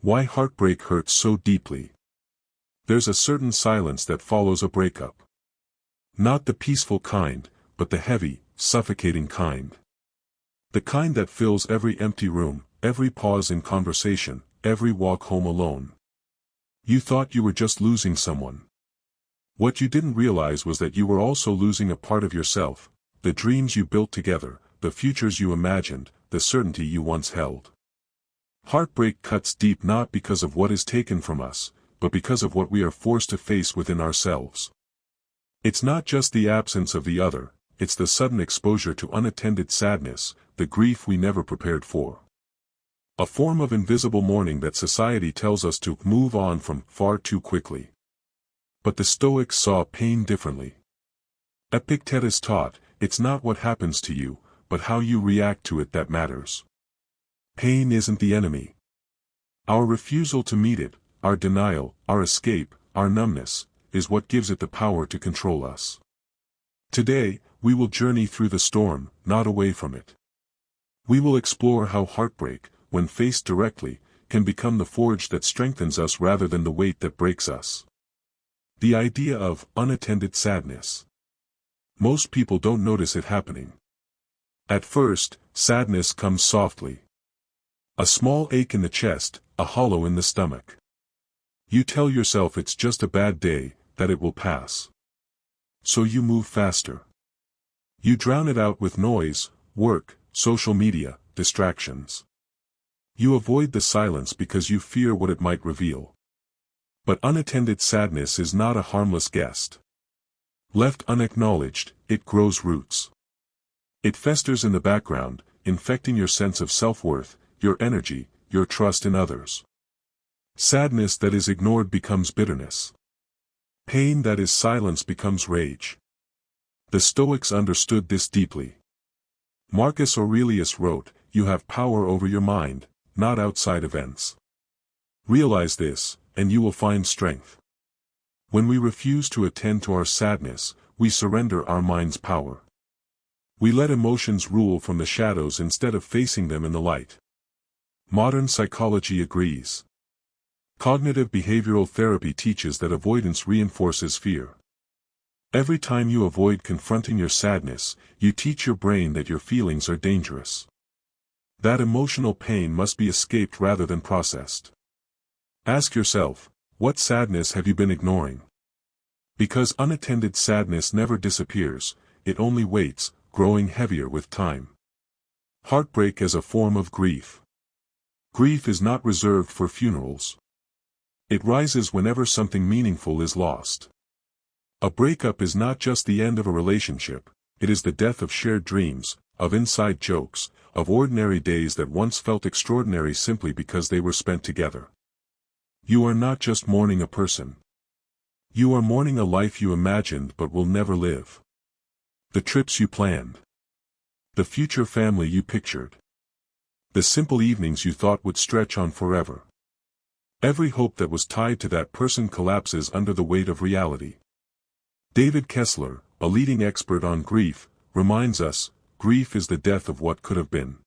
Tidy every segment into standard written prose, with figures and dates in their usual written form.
Why heartbreak hurts so deeply. There's a certain silence that follows a breakup. Not the peaceful kind, but the heavy, suffocating kind. The kind that fills every empty room, every pause in conversation, every walk home alone. You thought you were just losing someone. What you didn't realize was that you were also losing a part of yourself, the dreams you built together, the futures you imagined, the certainty you once held. Heartbreak cuts deep not because of what is taken from us, but because of what we are forced to face within ourselves. It's not just the absence of the other, it's the sudden exposure to unattended sadness, the grief we never prepared for. A form of invisible mourning that society tells us to move on from far too quickly. But the Stoics saw pain differently. Epictetus taught, it's not what happens to you, but how you react to it that matters. Pain isn't the enemy. Our refusal to meet it, our denial, our escape, our numbness, is what gives it the power to control us. Today, we will journey through the storm, not away from it. We will explore how heartbreak, when faced directly, can become the forge that strengthens us rather than the weight that breaks us. The idea of unattended sadness. Most people don't notice it happening. At first, sadness comes softly. A small ache in the chest, a hollow in the stomach. You tell yourself it's just a bad day, that it will pass. So you move faster. You drown it out with noise, work, social media, distractions. You avoid the silence because you fear what it might reveal. But unattended sadness is not a harmless guest. Left unacknowledged, it grows roots. It festers in the background, infecting your sense of self-worth, your energy, your trust in others. Sadness that is ignored becomes bitterness. Pain that is silenced becomes rage. The Stoics understood this deeply. Marcus Aurelius wrote, "You have power over your mind, not outside events. Realize this, and you will find strength." When we refuse to attend to our sadness, we surrender our mind's power. We let emotions rule from the shadows instead of facing them in the light. Modern psychology agrees. Cognitive behavioral therapy teaches that avoidance reinforces fear. Every time you avoid confronting your sadness, you teach your brain that your feelings are dangerous. That emotional pain must be escaped rather than processed. Ask yourself, what sadness have you been ignoring? Because unattended sadness never disappears, it only waits, growing heavier with time. Heartbreak as a form of grief. Grief is not reserved for funerals. It rises whenever something meaningful is lost. A breakup is not just the end of a relationship, it is the death of shared dreams, of inside jokes, of ordinary days that once felt extraordinary simply because they were spent together. You are not just mourning a person. You are mourning a life you imagined but will never live. The trips you planned. The future family you pictured. The simple evenings you thought would stretch on forever. Every hope that was tied to that person collapses under the weight of reality. David Kessler, a leading expert on grief, reminds us, grief is the death of what could have been.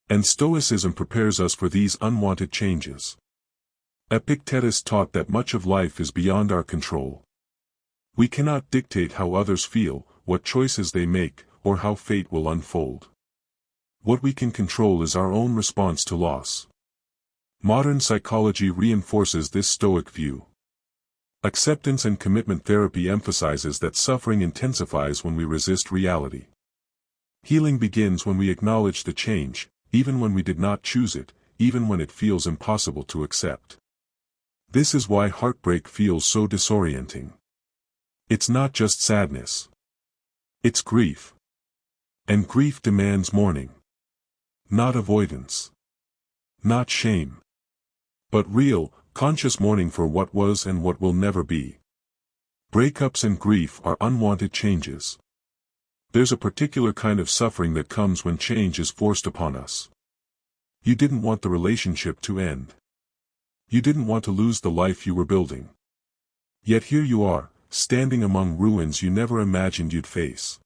And Stoicism prepares us for these unwanted changes. Epictetus taught that much of life is beyond our control. We cannot dictate how others feel, what choices they make, or how fate will unfold. What we can control is our own response to loss. Modern psychology reinforces this Stoic view. Acceptance and commitment therapy emphasizes that suffering intensifies when we resist reality. Healing begins when we acknowledge the change, even when we did not choose it, even when it feels impossible to accept. This is why heartbreak feels so disorienting. It's not just sadness. It's grief. And grief demands mourning. Not avoidance. Not shame. But real, conscious mourning for what was and what will never be. Breakups and grief are unwanted changes. There's a particular kind of suffering that comes when change is forced upon us. You didn't want the relationship to end. You didn't want to lose the life you were building. Yet here you are, standing among ruins you never imagined you'd face.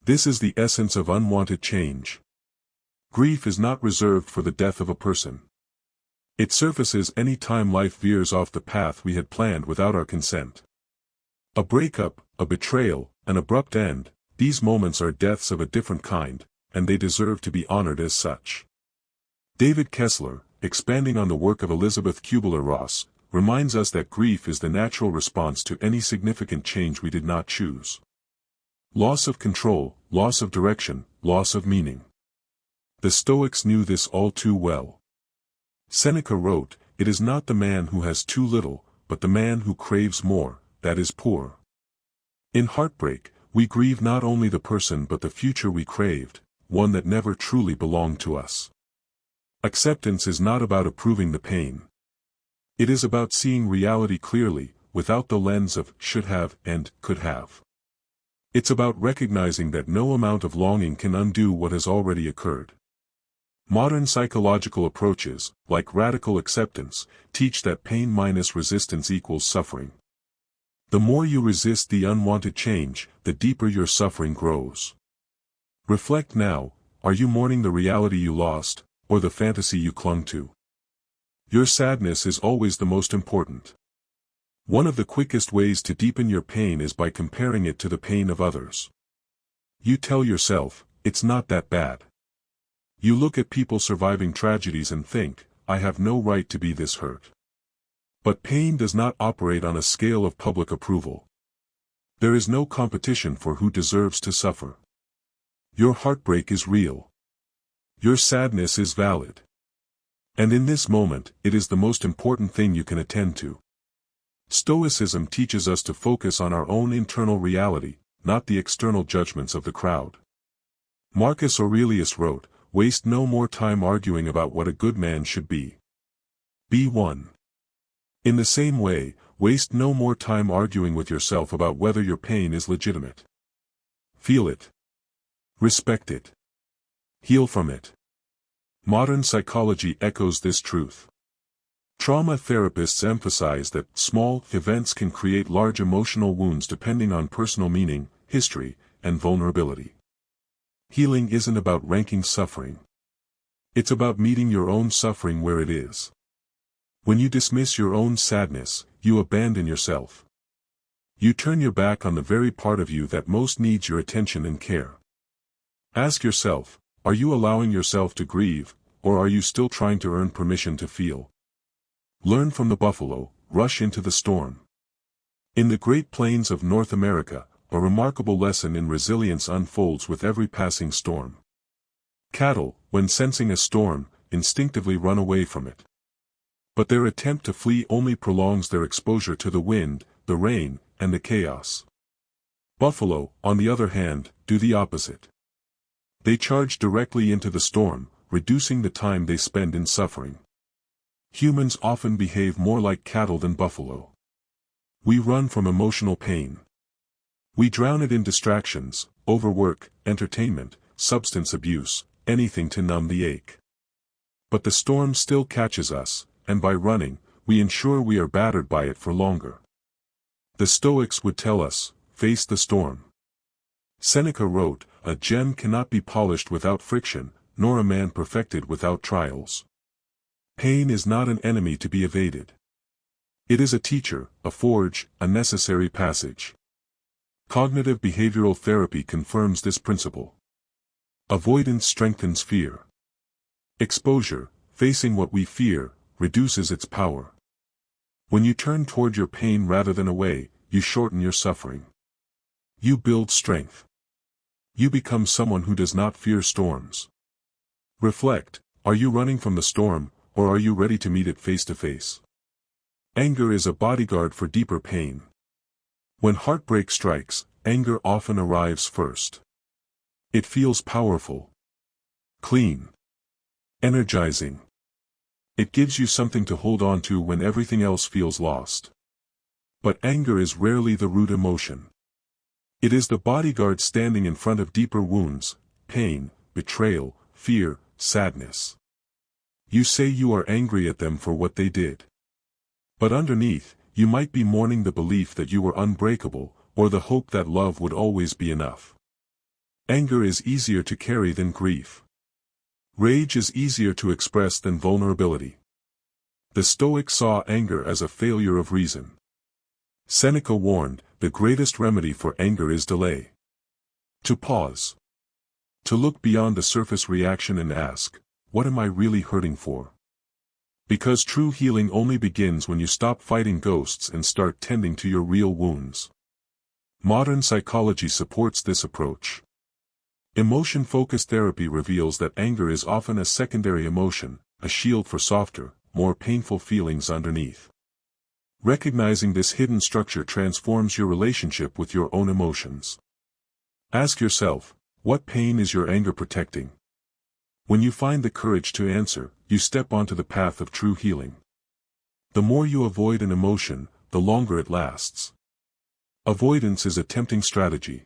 This is the essence of unwanted change. Grief is not reserved for the death of a person. It surfaces any time life veers off the path we had planned without our consent. A breakup, a betrayal, an abrupt end, these moments are deaths of a different kind, and they deserve to be honored as such. David Kessler, expanding on the work of Elizabeth Kubler-Ross, reminds us that grief is the natural response to any significant change we did not choose. Loss of control, loss of direction, loss of meaning. The Stoics knew this all too well. Seneca wrote, "It is not the man who has too little, but the man who craves more, that is poor." In Heartbreak, we grieve not only the person but the future we craved, one that never truly belonged to us. Acceptance is not about approving the pain. It is about seeing reality clearly, without the lens of should have and could have. It's about recognizing that no amount of longing can undo what has already occurred. Modern psychological approaches, like radical acceptance, teach that pain minus resistance equals suffering. The more you resist the unwanted change, the deeper your suffering grows. Reflect now, are you mourning the reality you lost, or the fantasy you clung to? Your sadness is always the most important. One of the quickest ways to deepen your pain is by comparing it to the pain of others. You tell yourself, it's not that bad. You look at people surviving tragedies and think, I have no right to be this hurt. But pain does not operate on a scale of public approval. There is no competition for who deserves to suffer. Your heartbreak is real. Your sadness is valid. And in this moment, it is the most important thing you can attend to. Stoicism teaches us to focus on our own internal reality, not the external judgments of the crowd. Marcus Aurelius wrote, "Waste no more time arguing about what a good man should be. Be one." In the same way, waste no more time arguing with yourself about whether your pain is legitimate. Feel it. Respect it. Heal from it. Modern psychology echoes this truth. Trauma therapists emphasize that small events can create large emotional wounds depending on personal meaning, history, and vulnerability. Healing isn't about ranking suffering. It's about meeting your own suffering where it is. When you dismiss your own sadness, you abandon yourself. You turn your back on the very part of you that most needs your attention and care. Ask yourself, are you allowing yourself to grieve, or are you still trying to earn permission to feel? Learn from the buffalo, rush into the storm. In the Great Plains of North America, a remarkable lesson in resilience unfolds with every passing storm. Cattle, when sensing a storm, instinctively run away from it. But their attempt to flee only prolongs their exposure to the wind, the rain, and the chaos. Buffalo, on the other hand, do the opposite. They charge directly into the storm, reducing the time they spend in suffering. Humans often behave more like cattle than buffalo. We run from emotional pain. We drown it in distractions, overwork, entertainment, substance abuse, anything to numb the ache. But the storm still catches us, and by running, we ensure we are battered by it for longer. The Stoics would tell us, face the storm. Seneca wrote, "A gem cannot be polished without friction, nor a man perfected without trials." Pain is not an enemy to be evaded. It is a teacher, a forge, a necessary passage. Cognitive behavioral therapy confirms this principle. Avoidance strengthens fear. Exposure, facing what we fear, reduces its power. When you turn toward your pain rather than away, you shorten your suffering. You build strength. You become someone who does not fear storms. Reflect, are you running from the storm, or are you ready to meet it face to face? Anger is a bodyguard for deeper pain. When heartbreak strikes, anger often arrives first. It feels powerful, clean, energizing. It gives you something to hold on to when everything else feels lost. But anger is rarely the root emotion. It is the bodyguard standing in front of deeper wounds, pain, betrayal, fear, sadness. You say you are angry at them for what they did. But underneath, you might be mourning the belief that you were unbreakable, or the hope that love would always be enough. Anger is easier to carry than grief. Rage is easier to express than vulnerability. The Stoics saw anger as a failure of reason. Seneca warned, the greatest remedy for anger is delay. To pause. To look beyond the surface reaction and ask, what am I really hurting for? Because true healing only begins when you stop fighting ghosts and start tending to your real wounds. Modern psychology supports this approach. Emotion-focused therapy reveals that anger is often a secondary emotion, a shield for softer, more painful feelings underneath. Recognizing this hidden structure transforms your relationship with your own emotions. Ask yourself, what pain is your anger protecting? When you find the courage to answer, you step onto the path of true healing. The more you avoid an emotion, the longer it lasts. Avoidance is a tempting strategy.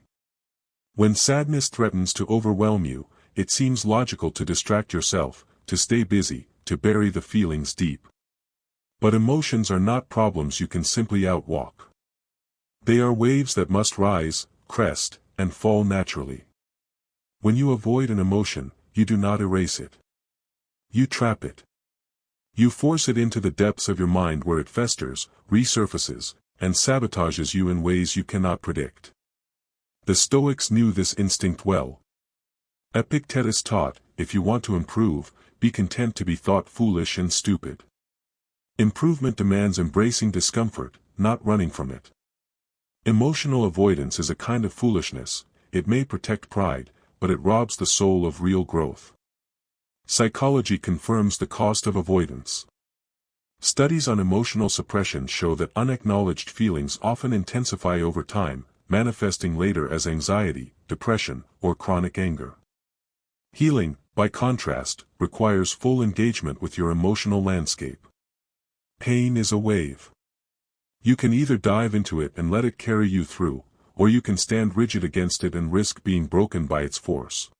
When sadness threatens to overwhelm you, it seems logical to distract yourself, to stay busy, to bury the feelings deep. But emotions are not problems you can simply outwalk. They are waves that must rise, crest, and fall naturally. When you avoid an emotion, you do not erase it. You trap it. You force it into the depths of your mind where it festers, resurfaces, and sabotages you in ways you cannot predict. The Stoics knew this instinct well. Epictetus taught, if you want to improve, be content to be thought foolish and stupid. Improvement demands embracing discomfort, not running from it. Emotional avoidance is a kind of foolishness. It may protect pride, but it robs the soul of real growth. Psychology confirms the cost of avoidance. Studies on emotional suppression show that unacknowledged feelings often intensify over time, manifesting later as anxiety, depression, or chronic anger. Healing, by contrast, requires full engagement with your emotional landscape. Pain is a wave. You can either dive into it and let it carry you through, or you can stand rigid against it and risk being broken by its force.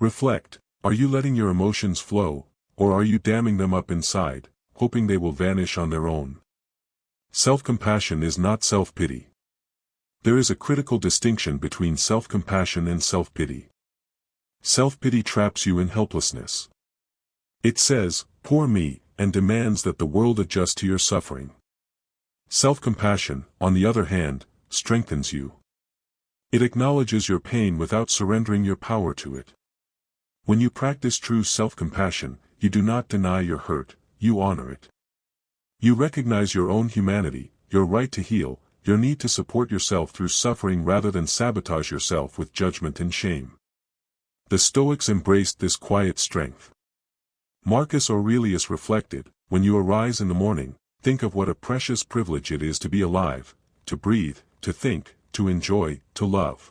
Reflect, are you letting your emotions flow, or are you damming them up inside, hoping they will vanish on their own? Self-compassion is not self-pity. There is a critical distinction between self-compassion and self-pity. Self-pity traps you in helplessness. It says, poor me, and demands that the world adjust to your suffering. Self-compassion, on the other hand, strengthens you. It acknowledges your pain without surrendering your power to it. When you practice true self-compassion, you do not deny your hurt, you honor it. You recognize your own humanity, your right to heal, your need to support yourself through suffering rather than sabotage yourself with judgment and shame. The Stoics embraced this quiet strength. Marcus Aurelius reflected, when you arise in the morning, think of what a precious privilege it is to be alive, to breathe, to think, to enjoy, to love.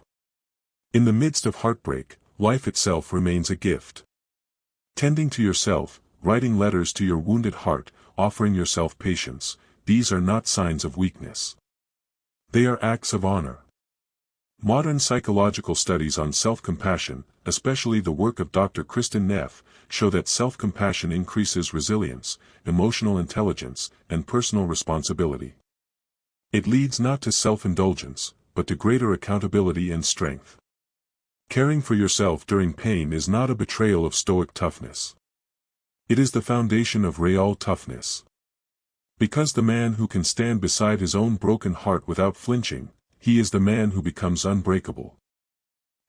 In the midst of heartbreak, life itself remains a gift. Tending to yourself, writing letters to your wounded heart, offering yourself patience, these are not signs of weakness. They are acts of honor. Modern psychological studies on self-compassion, especially the work of Dr. Kristen Neff, show that self-compassion increases resilience, emotional intelligence, and personal responsibility. It leads not to self-indulgence, but to greater accountability and strength. Caring for yourself during pain is not a betrayal of Stoic toughness. It is the foundation of real toughness. Because the man who can stand beside his own broken heart without flinching, he is the man who becomes unbreakable.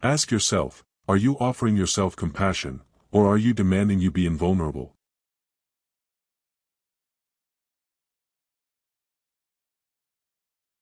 Ask yourself, are you offering yourself compassion, or are you demanding you be invulnerable?